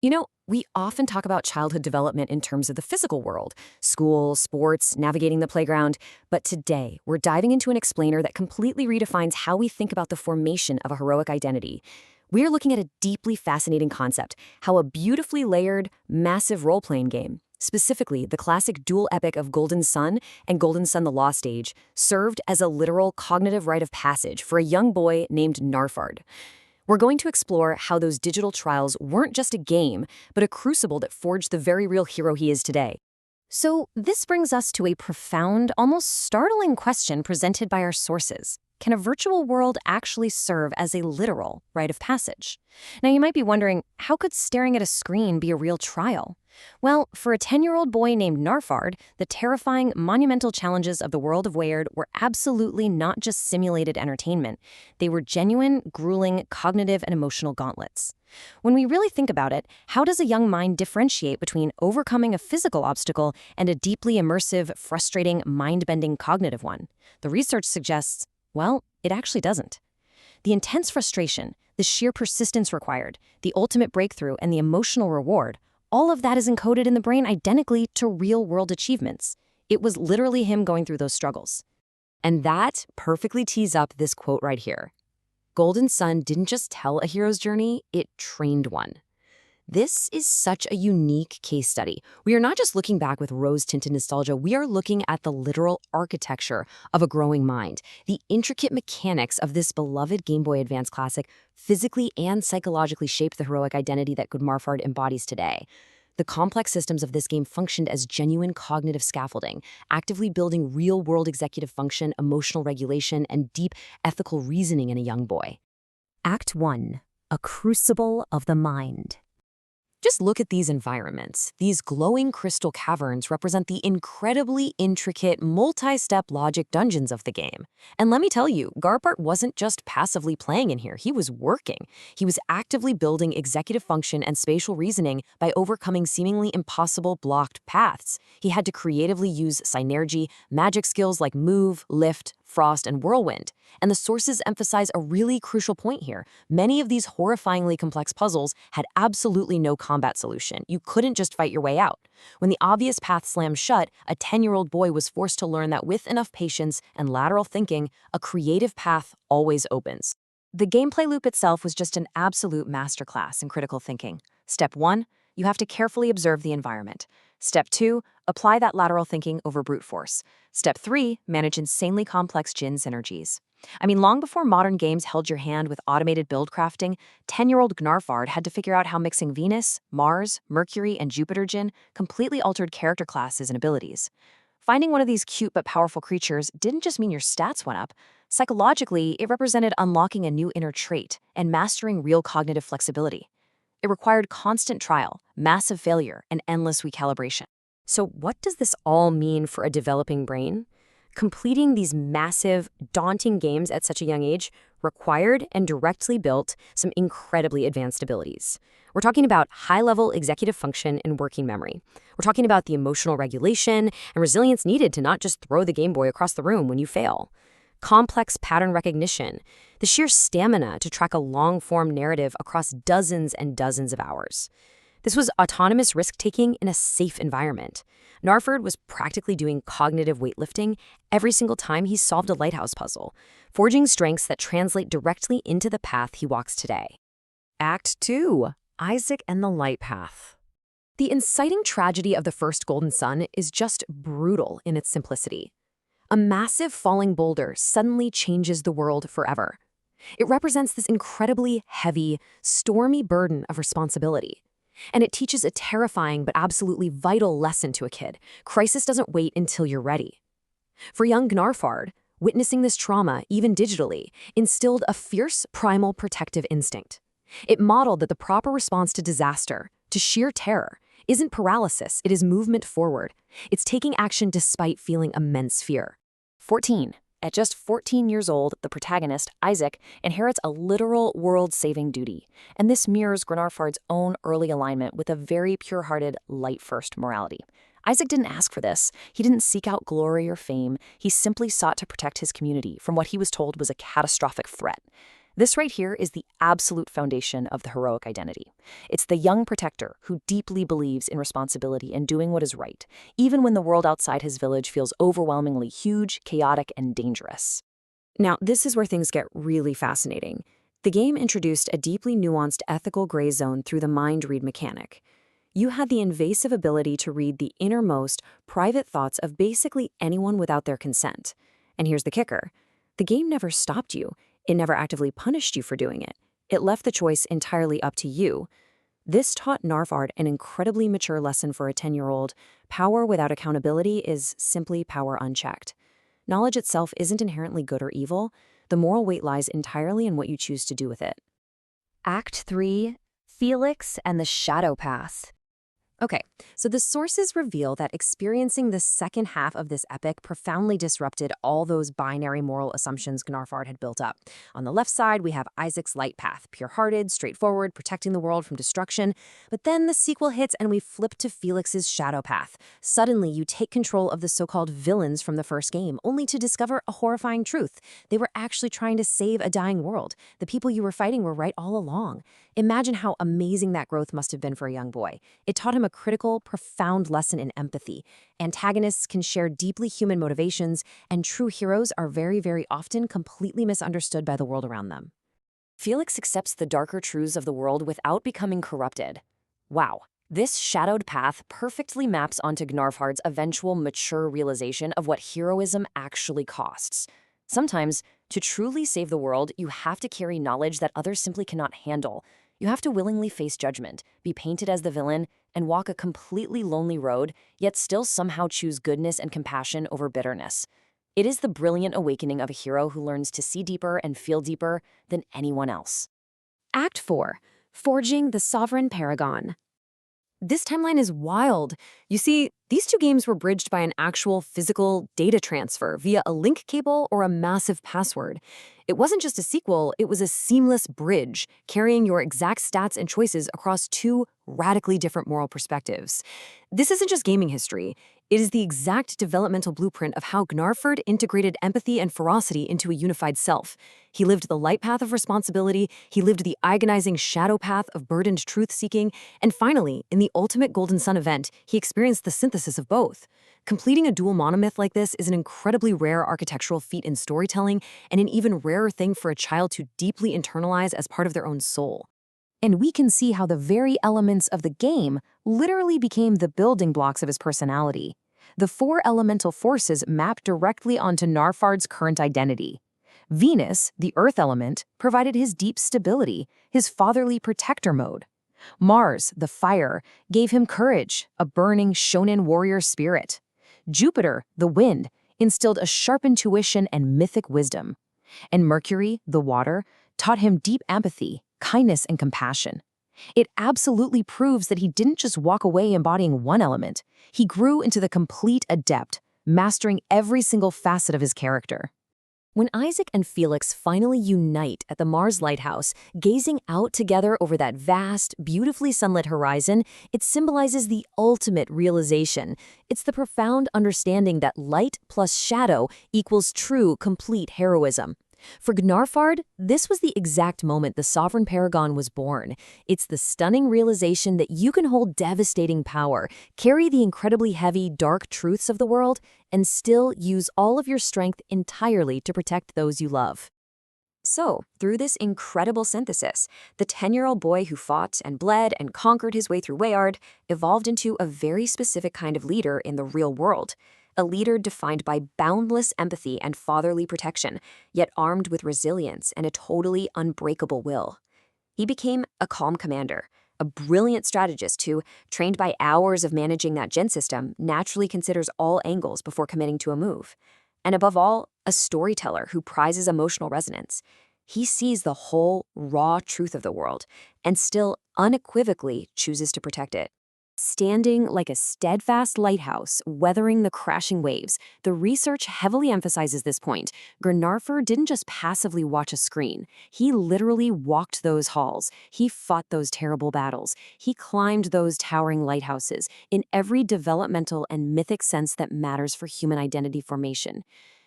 We often talk about childhood development in terms of the physical world, school, sports, navigating the playground. But today, we're diving into an explainer that completely redefines how we think about the formation of a heroic identity. We're looking at a deeply fascinating concept, how a beautifully layered, massive role-playing game, specifically the classic dual epic of Golden Sun and Golden Sun the Lost Age, served as a literal cognitive rite of passage for a young boy named Gnarfard. We're going to explore how those digital trials weren't just a game, but a crucible that forged the very real hero he is today. So this brings us to a profound, almost startling question presented by our sources. Can a virtual world actually serve as a literal rite of passage? Now you might be wondering, how could staring at a screen be a real trial? Well, for a 10-year-old boy named Gnarfard, the terrifying, monumental challenges of the world of Weird were absolutely not just simulated entertainment. They were genuine, grueling, cognitive, and emotional gauntlets. When we really think about it, how does a young mind differentiate between overcoming a physical obstacle and a deeply immersive, frustrating, mind-bending cognitive one? The research suggests, well, it actually doesn't. The intense frustration, the sheer persistence required, the ultimate breakthrough, and the emotional reward, all of that is encoded in the brain identically to real-world achievements. It was literally him going through those struggles. And that perfectly tees up this quote right here. Golden Sun didn't just tell a hero's journey, it trained one. This is such a unique case study. We are not just looking back with rose-tinted nostalgia, we are looking at the literal architecture of a growing mind. The intricate mechanics of this beloved Game Boy Advance classic physically and psychologically shaped the heroic identity that Gnarfard embodies today. The complex systems of this game functioned as genuine cognitive scaffolding, actively building real-world executive function, emotional regulation, and deep ethical reasoning in a young boy. Act 1. A Crucible of the Mind. Just look at these environments. These glowing crystal caverns represent the incredibly intricate, multi-step logic dungeons of the game. And let me tell you, Gnarfard wasn't just passively playing in here, he was working. He was actively building executive function and spatial reasoning by overcoming seemingly impossible blocked paths. He had to creatively use synergy, magic skills like Move, Lift, Frost, and Whirlwind. And the sources emphasize a really crucial point here. Many of these horrifyingly complex puzzles had absolutely no combat solution. You couldn't just fight your way out. When the obvious path slammed shut, a 10-year-old boy was forced to learn that with enough patience and lateral thinking, a creative path always opens. The gameplay loop itself was just an absolute masterclass in critical thinking. Step 1, you have to carefully observe the environment. Step 2, apply that lateral thinking over brute force. Step 3, manage insanely complex Jin synergies. Long before modern games held your hand with automated build crafting, 10-year-old Gnarfard had to figure out how mixing Venus, Mars, Mercury, and Jupiter Jin completely altered character classes and abilities. Finding one of these cute but powerful creatures didn't just mean your stats went up. Psychologically, it represented unlocking a new inner trait and mastering real cognitive flexibility. It required constant trial, massive failure, and endless recalibration. So what does this all mean for a developing brain? Completing these massive, daunting games at such a young age required and directly built some incredibly advanced abilities. We're talking about high-level executive function and working memory. We're talking about the emotional regulation and resilience needed to not just throw the Game Boy across the room when you fail. Complex pattern recognition, the sheer stamina to track a long-form narrative across dozens and dozens of hours. This was autonomous risk-taking in a safe environment. Gnarfard was practically doing cognitive weightlifting every single time he solved a lighthouse puzzle, forging strengths that translate directly into the path he walks today. Act 2. Isaac and the Light Path. The inciting tragedy of the first Golden Sun is just brutal in its simplicity. A massive falling boulder suddenly changes the world forever. It represents this incredibly heavy, stormy burden of responsibility. And it teaches a terrifying but absolutely vital lesson to a kid. Crisis doesn't wait until you're ready. For young Gnarfard, witnessing this trauma, even digitally, instilled a fierce, primal protective instinct. It modeled that the proper response to disaster, to sheer terror, isn't paralysis, it is movement forward. It's taking action despite feeling immense fear. 14. At just 14 years old, the protagonist, Isaac, inherits a literal world-saving duty, and this mirrors Gnarfard's own early alignment with a very pure-hearted, light-first morality. Isaac didn't ask for this. He didn't seek out glory or fame. He simply sought to protect his community from what he was told was a catastrophic threat. This right here is the absolute foundation of the heroic identity. It's the young protector who deeply believes in responsibility and doing what is right, even when the world outside his village feels overwhelmingly huge, chaotic, and dangerous. Now, this is where things get really fascinating. The game introduced a deeply nuanced ethical gray zone through the mind read mechanic. You had the invasive ability to read the innermost, private thoughts of basically anyone without their consent. And here's the kicker. The game never stopped you. It never actively punished you for doing it. It left the choice entirely up to you. This taught Gnarfard an incredibly mature lesson for a 10-year-old. Power without accountability is simply power unchecked. Knowledge itself isn't inherently good or evil. The moral weight lies entirely in what you choose to do with it. Act 3, Felix and the Shadow Path. Okay, so the sources reveal that experiencing the second half of this epic profoundly disrupted all those binary moral assumptions Gnarfard had built up. On the left side, we have Isaac's light path, pure-hearted, straightforward, protecting the world from destruction. But then the sequel hits and we flip to Felix's shadow path. Suddenly, you take control of the so-called villains from the first game, only to discover a horrifying truth. They were actually trying to save a dying world. The people you were fighting were right all along. Imagine how amazing that growth must have been for a young boy. It taught him a critical, profound lesson in empathy. Antagonists can share deeply human motivations, and true heroes are very, very often completely misunderstood by the world around them. Felix accepts the darker truths of the world without becoming corrupted. Wow, this shadowed path perfectly maps onto Gnarfard's eventual mature realization of what heroism actually costs. Sometimes, to truly save the world, you have to carry knowledge that others simply cannot handle. You have to willingly face judgment, be painted as the villain, and walk a completely lonely road, yet still somehow choose goodness and compassion over bitterness. It is the brilliant awakening of a hero who learns to see deeper and feel deeper than anyone else. Act 4. Forging the Sovereign Paragon. This timeline is wild. You see, these two games were bridged by an actual physical data transfer via a link cable or a massive password. It wasn't just a sequel, it was a seamless bridge, carrying your exact stats and choices across two radically different moral perspectives. This isn't just gaming history. It is the exact developmental blueprint of how Gnarfard integrated empathy and ferocity into a unified self. He lived the light path of responsibility, he lived the agonizing shadow path of burdened truth-seeking, and finally, in the ultimate Golden Sun event, he experienced the synthesis of both. Completing a dual monomyth like this is an incredibly rare architectural feat in storytelling, and an even rarer thing for a child to deeply internalize as part of their own soul. And we can see how the very elements of the game literally became the building blocks of his personality. The four elemental forces map directly onto Gnarfard's current identity. Venus, the earth element, provided his deep stability, his fatherly protector mode. Mars, the fire, gave him courage, a burning shonen warrior spirit. Jupiter, the wind, instilled a sharp intuition and mythic wisdom. And Mercury, the water, taught him deep empathy, kindness, and compassion. It absolutely proves that he didn't just walk away embodying one element. He grew into the complete adept, mastering every single facet of his character. When Isaac and Felix finally unite at the Mars Lighthouse, gazing out together over that vast, beautifully sunlit horizon, it symbolizes the ultimate realization. It's the profound understanding that light plus shadow equals true, complete heroism. For Gnarfard, this was the exact moment the Sovereign Paragon was born. It's the stunning realization that you can hold devastating power, carry the incredibly heavy, dark truths of the world, and still use all of your strength entirely to protect those you love. So, through this incredible synthesis, the 10-year-old boy who fought and bled and conquered his way through Wayard evolved into a very specific kind of leader in the real world. A leader defined by boundless empathy and fatherly protection, yet armed with resilience and a totally unbreakable will. He became a calm commander, a brilliant strategist who, trained by hours of managing that gen system, naturally considers all angles before committing to a move. And above all, a storyteller who prizes emotional resonance. He sees the whole, raw truth of the world and still unequivocally chooses to protect it. Standing like a steadfast lighthouse, weathering the crashing waves, the research heavily emphasizes this point. Gnarfard didn't just passively watch a screen. He literally walked those halls. He fought those terrible battles. He climbed those towering lighthouses in every developmental and mythic sense that matters for human identity formation.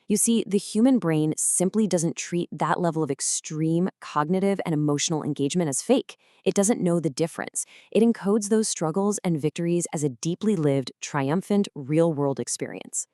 You see, the human brain simply doesn't treat that level of extreme cognitive and emotional engagement as fake. It doesn't know the difference. It encodes those struggles and victories as a deeply lived, triumphant, real-world experience.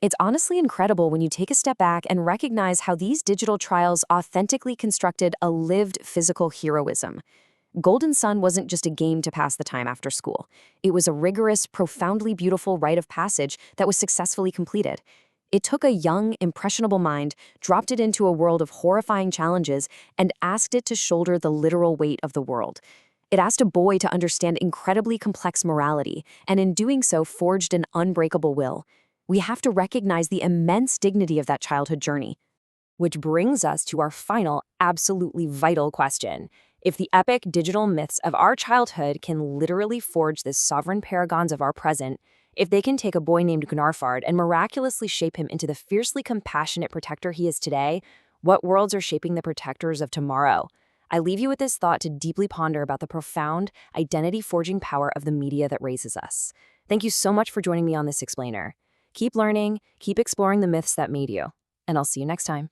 It's honestly incredible when you take a step back and recognize how these digital trials authentically constructed a lived physical heroism. Golden Sun wasn't just a game to pass the time after school. It was a rigorous, profoundly beautiful rite of passage that was successfully completed. It took a young, impressionable mind, dropped it into a world of horrifying challenges, and asked it to shoulder the literal weight of the world. It asked a boy to understand incredibly complex morality, and in doing so forged an unbreakable will. We have to recognize the immense dignity of that childhood journey. Which brings us to our final, absolutely vital question. If the epic digital myths of our childhood can literally forge the sovereign paragons of our present, if they can take a boy named Gnarfard and miraculously shape him into the fiercely compassionate protector he is today, what worlds are shaping the protectors of tomorrow? I leave you with this thought to deeply ponder about the profound, identity-forging power of the media that raises us. Thank you so much for joining me on this explainer. Keep learning, keep exploring the myths that made you, and I'll see you next time.